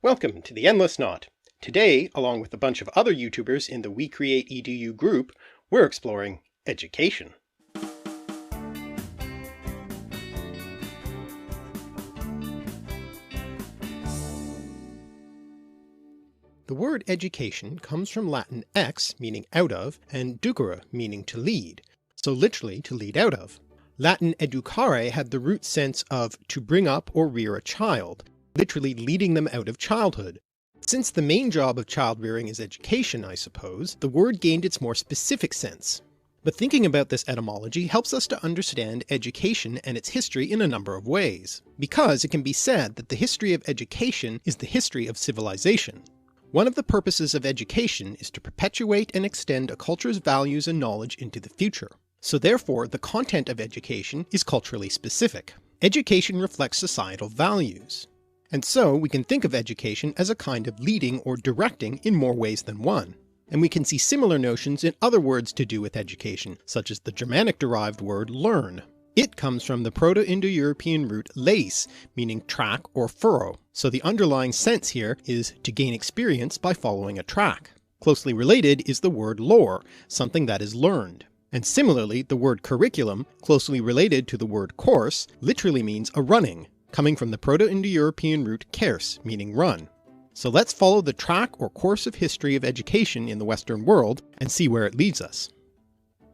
Welcome to the Endless Knot. Today, along with a bunch of other YouTubers in the We Create EDU group, we're exploring education. The word education comes from Latin ex, meaning out of, and ducere, meaning to lead, so literally to lead out of. Latin educare had the root sense of to bring up or rear a child, literally leading them out of childhood. Since the main job of child rearing is education, I suppose, the word gained its more specific sense. But thinking about this etymology helps us to understand education and its history in a number of ways, because it can be said that the history of education is the history of civilization. One of the purposes of education is to perpetuate and extend a culture's values and knowledge into the future. So therefore, the content of education is culturally specific. Education reflects societal values. And so we can think of education as a kind of leading or directing in more ways than one. And we can see similar notions in other words to do with education, such as the Germanic-derived word learn. It comes from the Proto-Indo-European root leis, meaning track or furrow, so the underlying sense here is to gain experience by following a track. Closely related is the word lore, something that is learned. And similarly, the word curriculum, closely related to the word course, literally means a running, coming from the Proto-Indo-European root kers, meaning run. So let's follow the track or course of history of education in the Western world and see where it leads us.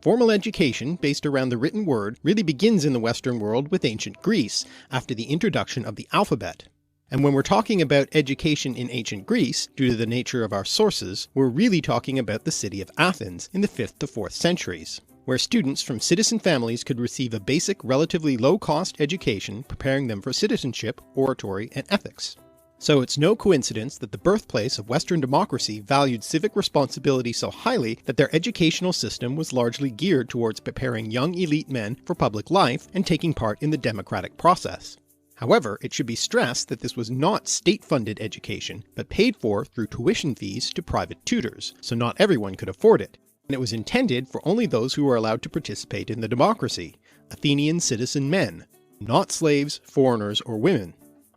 Formal education, based around the written word, really begins in the Western world with ancient Greece, after the introduction of the alphabet. And when we're talking about education in ancient Greece, due to the nature of our sources, we're really talking about the city of Athens in the 5th to 4th centuries, where students from citizen families could receive a basic, relatively low-cost education preparing them for citizenship, oratory, and ethics. So it's no coincidence that the birthplace of Western democracy valued civic responsibility so highly that their educational system was largely geared towards preparing young elite men for public life and taking part in the democratic process. However, it should be stressed that this was not state-funded education, but paid for through tuition fees to private tutors, so not everyone could afford it, and it was intended for only those who were allowed to participate in the democracy, Athenian citizen men, not slaves, foreigners, or women.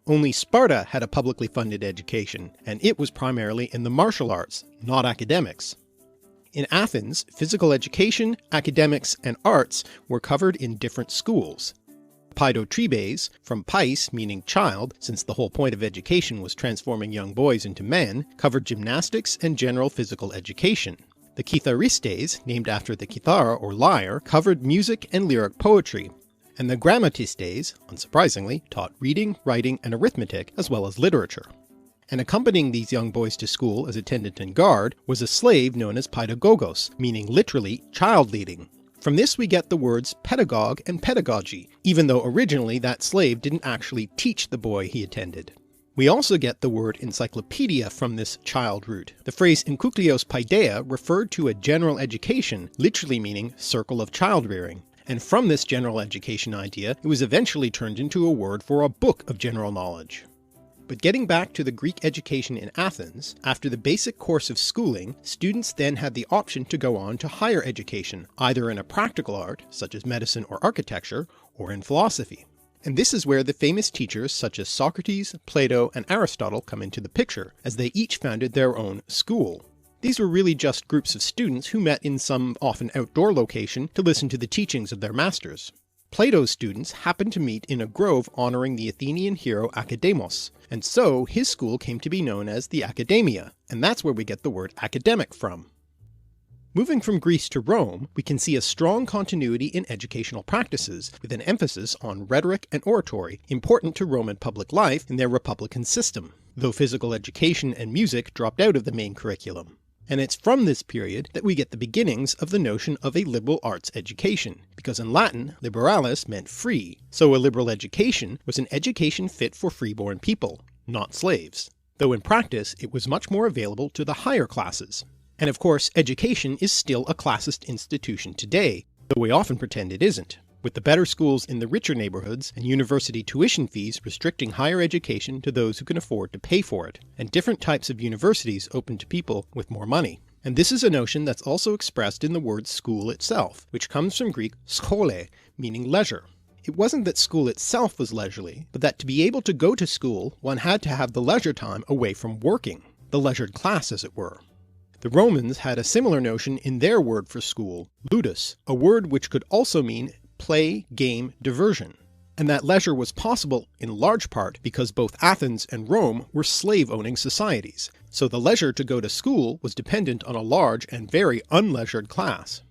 Only Sparta had a publicly funded education, and it was primarily in the martial arts, not academics. In Athens, physical education, academics, and arts were covered in different schools. Paidotribes, from pais meaning child, since the whole point of education was transforming young boys into men, covered gymnastics and general physical education. The Kitharistes, named after the kithara or lyre, covered music and lyric poetry. And the Grammatistes, unsurprisingly, taught reading, writing, and arithmetic, as well as literature. And accompanying these young boys to school as attendant and guard was a slave known as paidagogos, meaning literally child leading. From this we get the words pedagogue and pedagogy, even though originally that slave didn't actually teach the boy he attended. We also get the word encyclopedia from this child root. The phrase enkyklaios paideia referred to a general education, literally meaning circle of child rearing. And from this general education idea, it was eventually turned into a word for a book of general knowledge. But getting back to the Greek education in Athens, after the basic course of schooling, students then had the option to go on to higher education, either in a practical art, such as medicine or architecture, or in philosophy. And this is where the famous teachers such as Socrates, Plato, and Aristotle come into the picture, as they each founded their own school. These were really just groups of students who met in some often outdoor location to listen to the teachings of their masters. Plato's students happened to meet in a grove honoring the Athenian hero Academos, and so his school came to be known as the Academia, and that's where we get the word academic from. Moving from Greece to Rome, we can see a strong continuity in educational practices, with an emphasis on rhetoric and oratory, important to Roman public life in their republican system, though physical education and music dropped out of the main curriculum. And it's from this period that we get the beginnings of the notion of a liberal arts education, because in Latin, liberalis meant free, so a liberal education was an education fit for freeborn people, not slaves, though in practice it was much more available to the higher classes. And of course, education is still a classist institution today, though we often pretend it isn't, with the better schools in the richer neighborhoods and university tuition fees restricting higher education to those who can afford to pay for it, and different types of universities open to people with more money. And this is a notion that's also expressed in the word school itself, which comes from Greek schole, meaning leisure. It wasn't that school itself was leisurely, but that to be able to go to school one had to have the leisure time away from working, the leisured class as it were. The Romans had a similar notion in their word for school, ludus, a word which could also mean play, game, diversion. And that leisure was possible in large part because both Athens and Rome were slave-owning societies, so the leisure to go to school was dependent on a large and very unleisured class.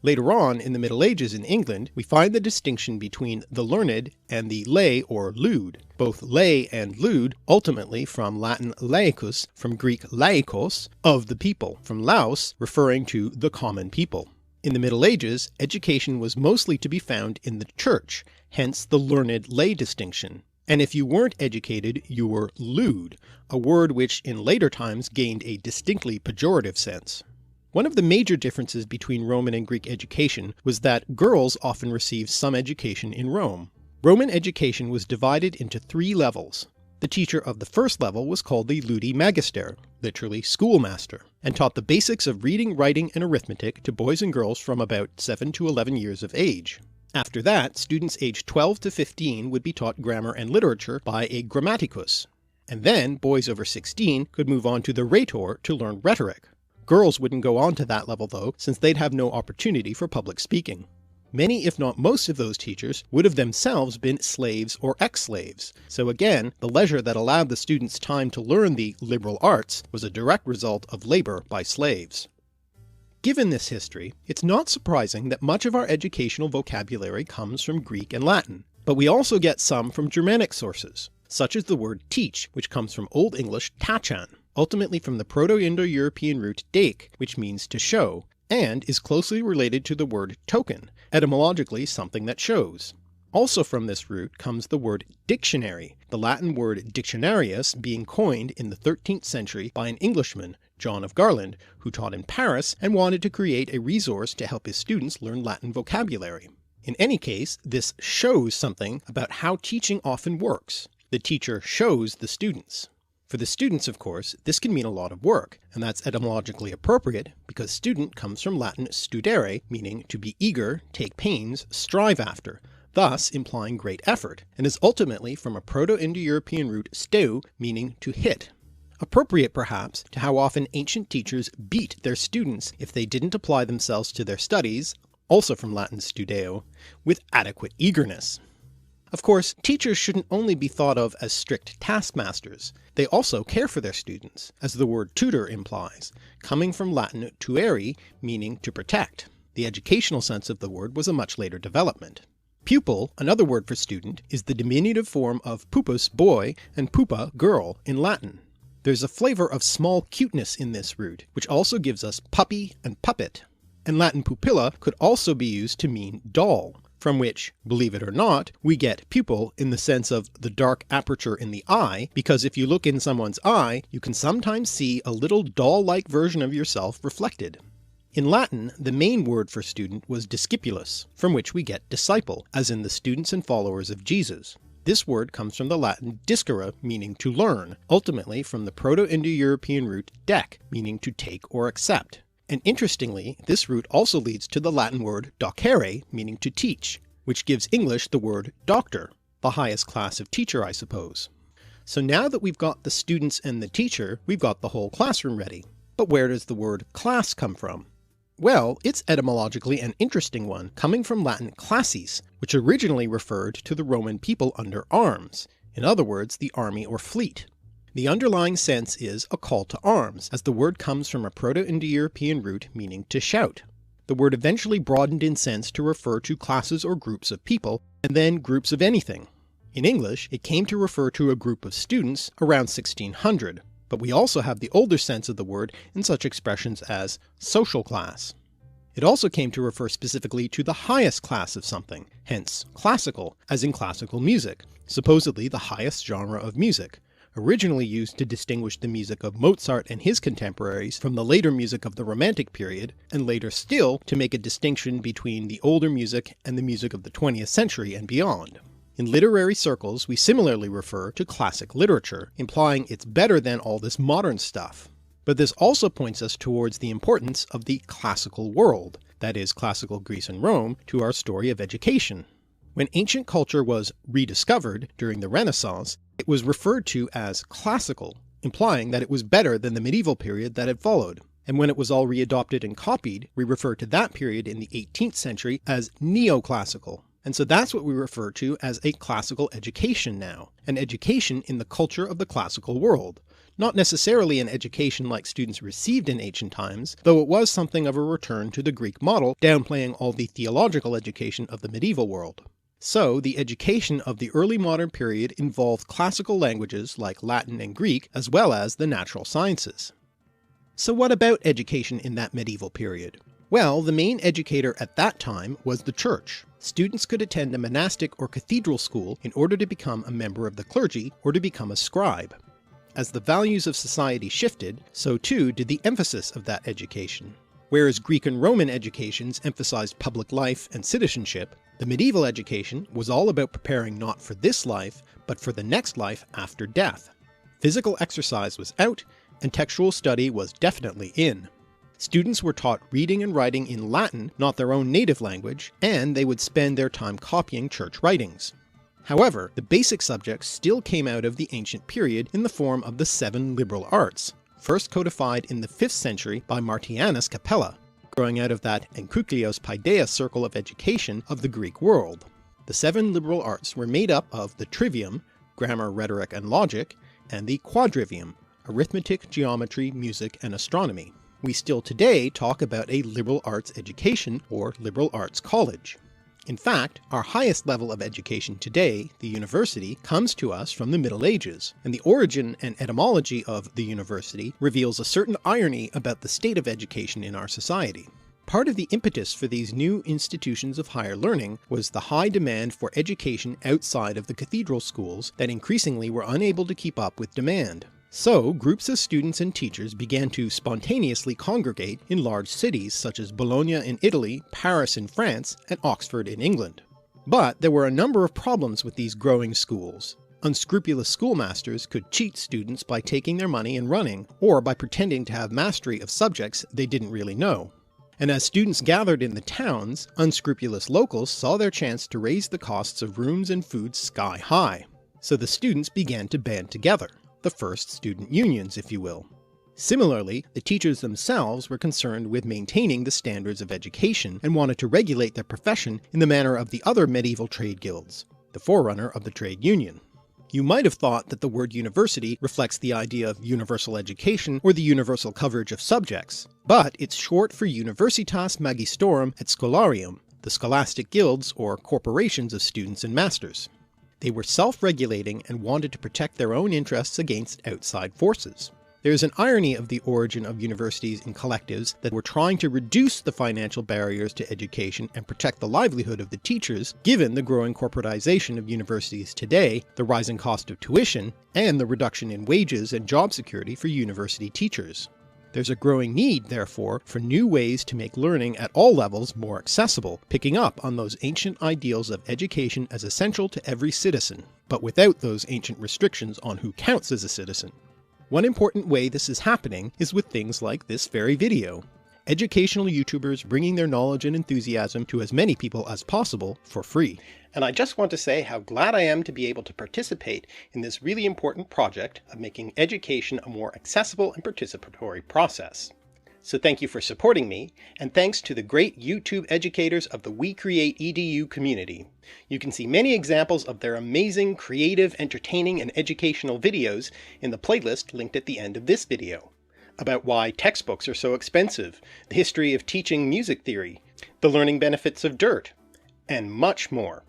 Later on in the Middle Ages in England, we find the distinction between the learned and the lay or lewd, both lay and lewd ultimately from Latin laicus, from Greek laikos, of the people, from laos, referring to the common people. In the Middle Ages, education was mostly to be found in the church, hence the learned lay distinction, and if you weren't educated you were lewd, a word which in later times gained a distinctly pejorative sense. One of the major differences between Roman and Greek education was that girls often received some education in Rome. Roman education was divided into 3 levels. The teacher of the first level was called the ludi magister, literally schoolmaster, and taught the basics of reading, writing, and arithmetic to boys and girls from about 7 to 11 years of age. After that, students aged 12 to 15 would be taught grammar and literature by a grammaticus, and then boys over 16 could move on to the rhetor to learn rhetoric. Girls wouldn't go on to that level though, since they'd have no opportunity for public speaking. Many, if not most of those teachers would have themselves been slaves or ex-slaves, so again, the leisure that allowed the students time to learn the liberal arts was a direct result of labour by slaves. Given this history, it's not surprising that much of our educational vocabulary comes from Greek and Latin, but we also get some from Germanic sources, such as the word teach, which comes from Old English tachan, ultimately from the Proto-Indo-European root dake, which means to show, and is closely related to the word token, etymologically something that shows. Also from this root comes the word dictionary, the Latin word dictionarius being coined in the 13th century by an Englishman, John of Garland, who taught in Paris and wanted to create a resource to help his students learn Latin vocabulary. In any case, this shows something about how teaching often works. The teacher shows the students. For the students, of course, this can mean a lot of work, and that's etymologically appropriate because student comes from Latin studere, meaning to be eager, take pains, strive after, thus implying great effort, and is ultimately from a Proto-Indo-European root steu, meaning to hit. Appropriate perhaps to how often ancient teachers beat their students if they didn't apply themselves to their studies, also from Latin studeo, with adequate eagerness. Of course, teachers shouldn't only be thought of as strict taskmasters, they also care for their students, as the word tutor implies, coming from Latin tuere, meaning to protect. The educational sense of the word was a much later development. Pupil, another word for student, is the diminutive form of pupus, boy, and pupa, girl, in Latin. There's a flavour of small cuteness in this root, which also gives us puppy and puppet. And Latin pupilla could also be used to mean doll, from which, believe it or not, we get pupil in the sense of the dark aperture in the eye, because if you look in someone's eye, you can sometimes see a little doll-like version of yourself reflected. In Latin, the main word for student was discipulus, from which we get disciple, as in the students and followers of Jesus. This word comes from the Latin discere, meaning to learn, ultimately from the Proto-Indo-European root dec, meaning to take or accept. And interestingly, this root also leads to the Latin word docere, meaning to teach, which gives English the word doctor, the highest class of teacher, I suppose. So now that we've got the students and the teacher, we've got the whole classroom ready. But where does the word class come from? Well, it's etymologically an interesting one, coming from Latin classis, which originally referred to the Roman people under arms, in other words, the army or fleet. The underlying sense is a call to arms, as the word comes from a Proto-Indo-European root meaning to shout. The word eventually broadened in sense to refer to classes or groups of people, and then groups of anything. In English, it came to refer to a group of students around 1600, but we also have the older sense of the word in such expressions as social class. It also came to refer specifically to the highest class of something, hence classical, as in classical music, supposedly the highest genre of music, originally used to distinguish the music of Mozart and his contemporaries from the later music of the Romantic period, and later still to make a distinction between the older music and the music of the 20th century and beyond. In literary circles we similarly refer to classic literature, implying it's better than all this modern stuff. But this also points us towards the importance of the classical world, that is classical Greece and Rome, to our story of education. When ancient culture was rediscovered during the Renaissance, it was referred to as classical, implying that it was better than the medieval period that had followed. And when it was all readopted and copied, we refer to that period in the 18th century as neoclassical. And so that's what we refer to as a classical education now, an education in the culture of the classical world. Not necessarily an education like students received in ancient times, though it was something of a return to the Greek model, downplaying all the theological education of the medieval world. So the education of the early modern period involved classical languages like Latin and Greek, as well as the natural sciences. So what about education in that medieval period? Well, the main educator at that time was the church. Students could attend a monastic or cathedral school in order to become a member of the clergy or to become a scribe. As the values of society shifted, so too did the emphasis of that education. Whereas Greek and Roman educations emphasized public life and citizenship, the medieval education was all about preparing not for this life, but for the next life after death. Physical exercise was out, and textual study was definitely in. Students were taught reading and writing in Latin, not their own native language, and they would spend their time copying church writings. However, the basic subjects still came out of the ancient period in the form of the 7 liberal arts, first codified in the 5th century by Martianus Capella, growing out of that Enkyklaios Paideia circle of education of the Greek world. The 7 liberal arts were made up of the trivium, grammar, rhetoric, and logic, and the quadrivium, arithmetic, geometry, music, and astronomy. We still today talk about a liberal arts education or liberal arts college. In fact, our highest level of education today, the university, comes to us from the Middle Ages, and the origin and etymology of the university reveals a certain irony about the state of education in our society. Part of the impetus for these new institutions of higher learning was the high demand for education outside of the cathedral schools that increasingly were unable to keep up with demand. So, groups of students and teachers began to spontaneously congregate in large cities such as Bologna in Italy, Paris in France, and Oxford in England. But there were a number of problems with these growing schools. Unscrupulous schoolmasters could cheat students by taking their money and running, or by pretending to have mastery of subjects they didn't really know. And as students gathered in the towns, unscrupulous locals saw their chance to raise the costs of rooms and food sky high. So the students began to band together. The first student unions, if you will. Similarly, the teachers themselves were concerned with maintaining the standards of education and wanted to regulate their profession in the manner of the other medieval trade guilds, the forerunner of the trade union. You might have thought that the word university reflects the idea of universal education or the universal coverage of subjects, but it's short for Universitas Magistrorum et Scholarium, the scholastic guilds or corporations of students and masters. They were self-regulating and wanted to protect their own interests against outside forces. There is an irony of the origin of universities and collectives that were trying to reduce the financial barriers to education and protect the livelihood of the teachers, given the growing corporatization of universities today, the rising cost of tuition, and the reduction in wages and job security for university teachers. There's a growing need, therefore, for new ways to make learning at all levels more accessible, picking up on those ancient ideals of education as essential to every citizen, but without those ancient restrictions on who counts as a citizen. One important way this is happening is with things like this very video. Educational YouTubers bringing their knowledge and enthusiasm to as many people as possible for free. And I just want to say how glad I am to be able to participate in this really important project of making education a more accessible and participatory process. So thank you for supporting me, and thanks to the great YouTube educators of the We Create EDU community. You can see many examples of their amazing, creative, entertaining, and educational videos in the playlist linked at the end of this video. About why textbooks are so expensive, the history of teaching music theory, the learning benefits of dirt, and much more.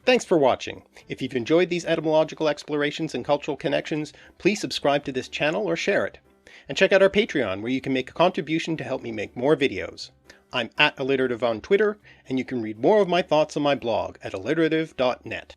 Thanks for watching. If you've enjoyed these etymological explorations and cultural connections, please subscribe to this channel or share it. And check out our Patreon, where you can make a contribution to help me make more videos. I'm @alliterative on Twitter, and you can read more of my thoughts on my blog at alliterative.net.